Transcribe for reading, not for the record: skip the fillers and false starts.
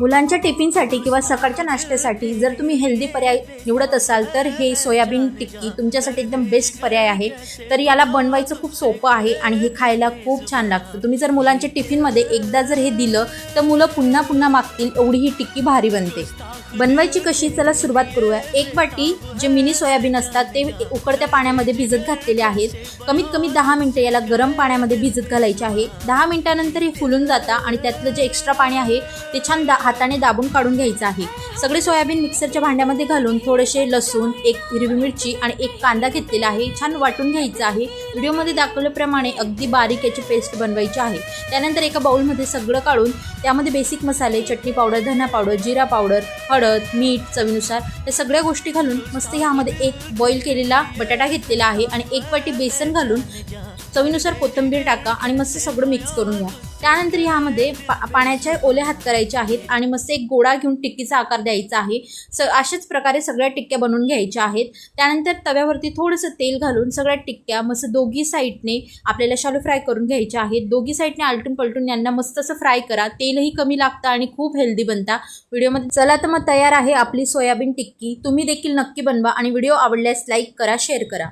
मुलांच्या टिफिनसाठी किंवा सकाळच्या नाश्त्यासाठी जर तुम्ही हेल्दी पर्याय निवडत असाल तर हे सोयाबीन टिक्की तुमच्यासाठी एकदम बेस्ट पर्याय आहे। तर याला बनवायचं खूप सोपं आहे आणि हे खायला खूप छान लागतं। तुम्ही जर मुलांच्या टिफिनमध्ये एकदा जर हे दिलं तर मुलं पुन्हा पुन्हा मागतील, एवढी ही टिक्की भारी बनते। बनवायची कशी, चला सुरुवात करूया। एक वाटी जे मिनी सोयाबीन असतात ते उकळत्या पाण्यामध्ये भिजत घातलेले आहेत। कमीत कमी 10 मिनिटं याला गरम पाण्यामध्ये भिजत घालायचे आहे। 10 मिनिटानंतर हे फुलून जातं आणि त्यातलं जे एक्स्ट्रा पाणी आहे ते छान हाताने दाबून काढून घ्यायचं आहे। सगळे सोयाबीन मिक्सरच्या भांड्यामध्ये घालून थोडेसे लसूण, एक हिरवी मिरची आणि एक कांदा घेतलेला आहे छान वाटून घ्यायचं आहे। व्हिडिओमध्ये दाखवल्याप्रमाणे अगदी बारीक याची पेस्ट बनवायची आहे। त्यानंतर एका बाउलमध्ये सगळं काढून त्यामध्ये बेसिक मसाले, चटणी पावडर, धना पावडर, जिरा पावडर, हळद, मीठ चवीनुसार या सगळ्या गोष्टी घालून मस्त ह्यामध्ये एक बॉईल केलेला बटाटा घेतलेला आहे आणि एक वाटी बेसन घालून चवीनुसार कोथिंबीर टाका आणि मस्त सगळं मिक्स करून घ्या। त्यानंतर ह्यामध्ये पाण्याचे ओले हात करायचे आहेत आणि मस्त एक गोळा घेऊन टिक्कीचा आकार द्यायचा आहे। अशाच प्रकारे सगळ्या टिक्क्या बनवून घ्यायच्या आहेत। त्यानंतर तव्यावरती थोडंसं तेल घालून सगळ्या टिक्क्या मस्त दोघी साईडने आपल्याला शालो फ्राय करून घ्यायच्या आहेत। दोघी साईडने आलटून पलटून यांना मस्त असं फ्राय करा। तेलही कमी लागतं आणि खूप हेल्दी बनता व्हिडिओमध्ये। चला तर मग तयार आहे आपली सोयाबीन टिक्की। तुम्ही देखील नक्की बनवा आणि व्हिडिओ आवडल्यास लाईक करा, शेअर करा।